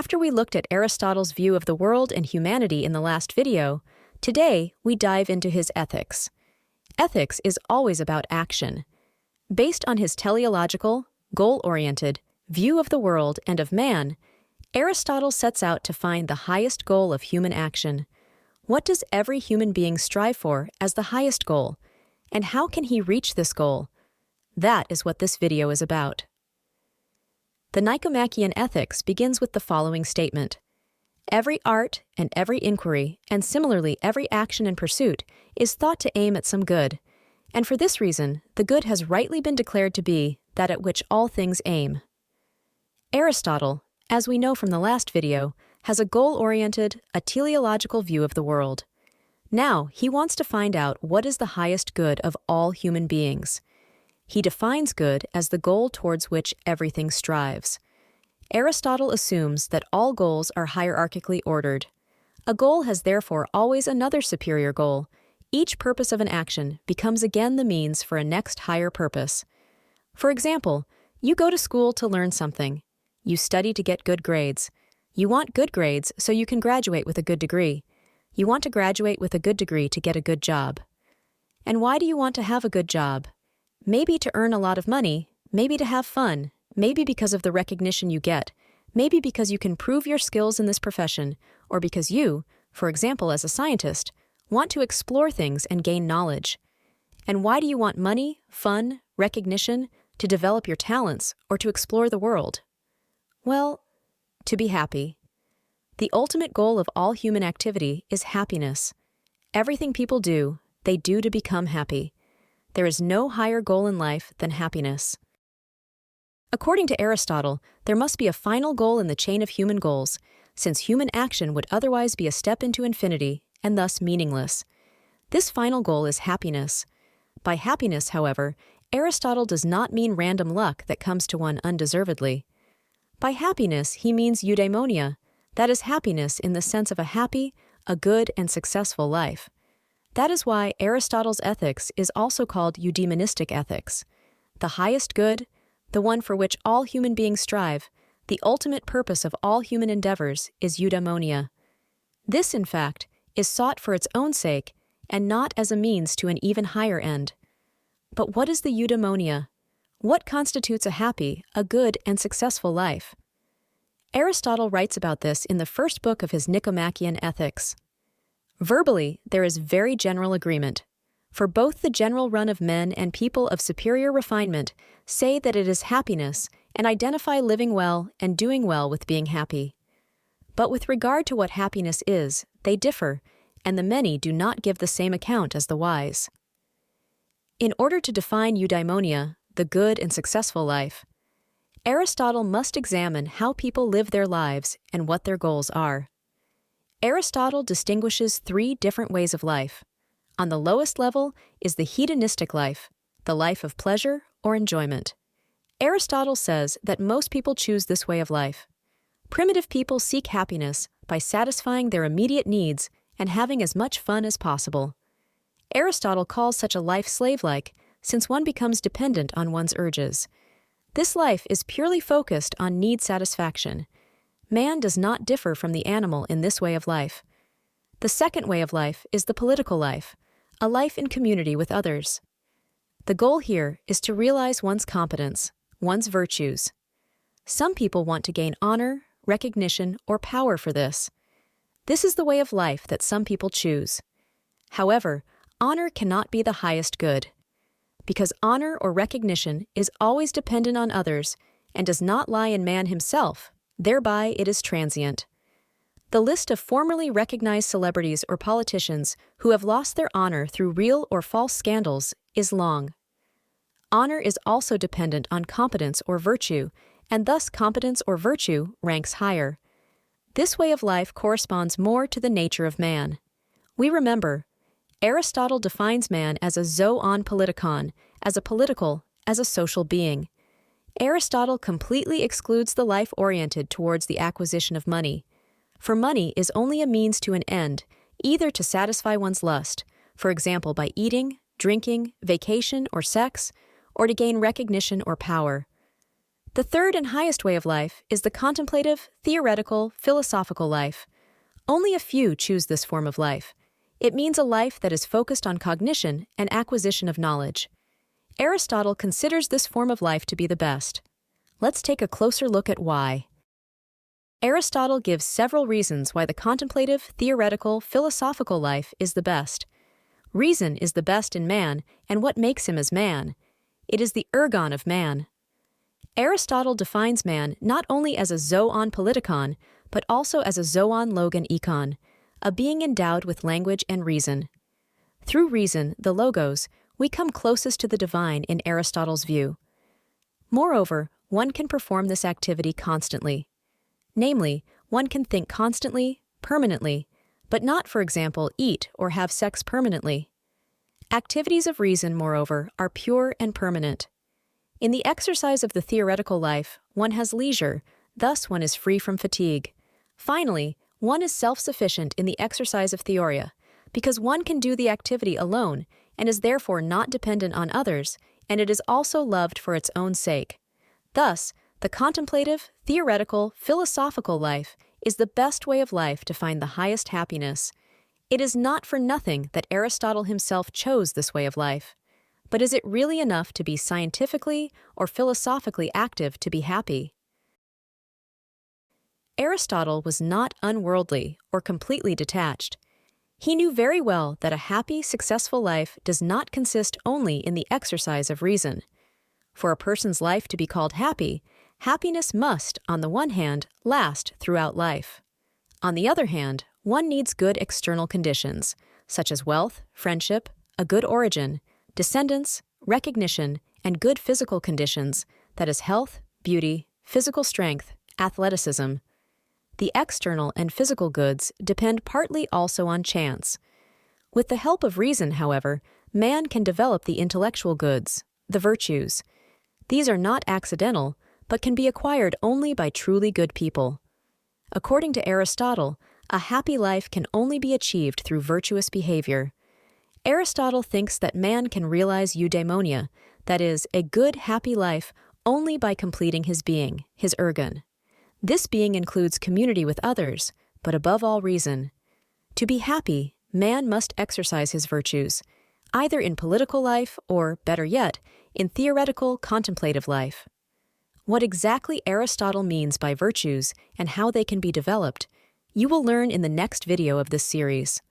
After we looked at Aristotle's view of the world and humanity in the last video, today we dive into his ethics. Ethics is always about action. Based on his teleological, goal-oriented view of the world and of man, Aristotle sets out to find the highest goal of human action. What does every human being strive for as the highest goal, and how can he reach this goal? That is what this video is about. The Nicomachean Ethics begins with the following statement. Every art and every inquiry, and similarly every action and pursuit, is thought to aim at some good, and for this reason, the good has rightly been declared to be that at which all things aim. Aristotle, as we know from the last video, has a goal-oriented, a teleological view of the world. Now, he wants to find out what is the highest good of all human beings. He defines good as the goal towards which everything strives. Aristotle assumes that all goals are hierarchically ordered. A goal has therefore always another superior goal. Each purpose of an action becomes again the means for a next higher purpose. For example, you go to school to learn something. You study to get good grades. You want good grades so you can graduate with a good degree. You want to graduate with a good degree to get a good job. And why do you want to have a good job? Maybe to earn a lot of money, maybe to have fun, maybe because of the recognition you get, maybe because you can prove your skills in this profession, or because you, for example as a scientist, want to explore things and gain knowledge. And why do you want money, fun, recognition, to develop your talents, or to explore the world? Well, to be happy. The ultimate goal of all human activity is happiness. Everything people do, they do to become happy. There is no higher goal in life than happiness. According to Aristotle, there must be a final goal in the chain of human goals, since human action would otherwise be a step into infinity and thus meaningless. This final goal is happiness. By happiness, however, Aristotle does not mean random luck that comes to one undeservedly. By happiness, he means eudaimonia, that is happiness in the sense of a happy, a good and successful life. That is why Aristotle's ethics is also called eudaimonistic ethics. The highest good, the one for which all human beings strive, the ultimate purpose of all human endeavors is eudaimonia. This, in fact, is sought for its own sake and not as a means to an even higher end. But what is the eudaimonia? What constitutes a happy, a good, and successful life? Aristotle writes about this in the first book of his Nicomachean Ethics. Verbally, there is very general agreement, for both the general run of men and people of superior refinement say that it is happiness and identify living well and doing well with being happy. But with regard to what happiness is, they differ, and the many do not give the same account as the wise. In order to define eudaimonia, the good and successful life, Aristotle must examine how people live their lives and what their goals are. Aristotle distinguishes three different ways of life. On the lowest level is the hedonistic life, the life of pleasure or enjoyment. Aristotle says that most people choose this way of life. Primitive people seek happiness by satisfying their immediate needs and having as much fun as possible. Aristotle calls such a life slave-like, since one becomes dependent on one's urges. This life is purely focused on need satisfaction. Man does not differ from the animal in this way of life. The second way of life is the political life, a life in community with others. The goal here is to realize one's competence, one's virtues. Some people want to gain honor, recognition, or power for this. This is the way of life that some people choose. However, honor cannot be the highest good, because honor or recognition is always dependent on others and does not lie in man himself. Thereby, it is transient. The list of formerly recognized celebrities or politicians who have lost their honor through real or false scandals is long. Honor is also dependent on competence or virtue, and thus competence or virtue ranks higher. This way of life corresponds more to the nature of man. We remember, Aristotle defines man as a zoon politikon, as a political, as a social being. Aristotle completely excludes the life oriented towards the acquisition of money. For money is only a means to an end, either to satisfy one's lust, for example by eating, drinking, vacation, or sex, or to gain recognition or power. The third and highest way of life is the contemplative, theoretical, philosophical life. Only a few choose this form of life. It means a life that is focused on cognition and acquisition of knowledge. Aristotle considers this form of life to be the best. Let's take a closer look at why. Aristotle gives several reasons why the contemplative, theoretical, philosophical life is the best. Reason is the best in man and what makes him as man. It is the ergon of man. Aristotle defines man not only as a zoon politikon, but also as a zoon logon ekon, a being endowed with language and reason. Through reason, the logos, we come closest to the divine in Aristotle's view. Moreover, one can perform this activity constantly. Namely, one can think constantly, permanently, but not, for example, eat or have sex permanently. Activities of reason, moreover, are pure and permanent. In the exercise of the theoretical life, one has leisure, thus one is free from fatigue. Finally, one is self-sufficient in the exercise of theoria, because one can do the activity alone and is therefore not dependent on others, and it is also loved for its own sake. Thus, the contemplative, theoretical, philosophical life is the best way of life to find the highest happiness. It is not for nothing that Aristotle himself chose this way of life. But is it really enough to be scientifically or philosophically active to be happy? Aristotle was not unworldly or completely detached. He knew very well that a happy, successful life does not consist only in the exercise of reason. For a person's life to be called happy, happiness must, on the one hand, last throughout life. On the other hand, one needs good external conditions, such as wealth, friendship, a good origin, descendants, recognition, and good physical conditions, that is health, beauty, physical strength, athleticism. The external and physical goods depend partly also on chance. With the help of reason, however, man can develop the intellectual goods, the virtues. These are not accidental, but can be acquired only by truly good people. According to Aristotle, a happy life can only be achieved through virtuous behavior. Aristotle thinks that man can realize eudaimonia, that is, a good, happy life, only by completing his being, his ergon. This being includes community with others, but above all reason. To be happy, man must exercise his virtues, either in political life or, better yet, in theoretical, contemplative life. What exactly Aristotle means by virtues and how they can be developed, you will learn in the next video of this series.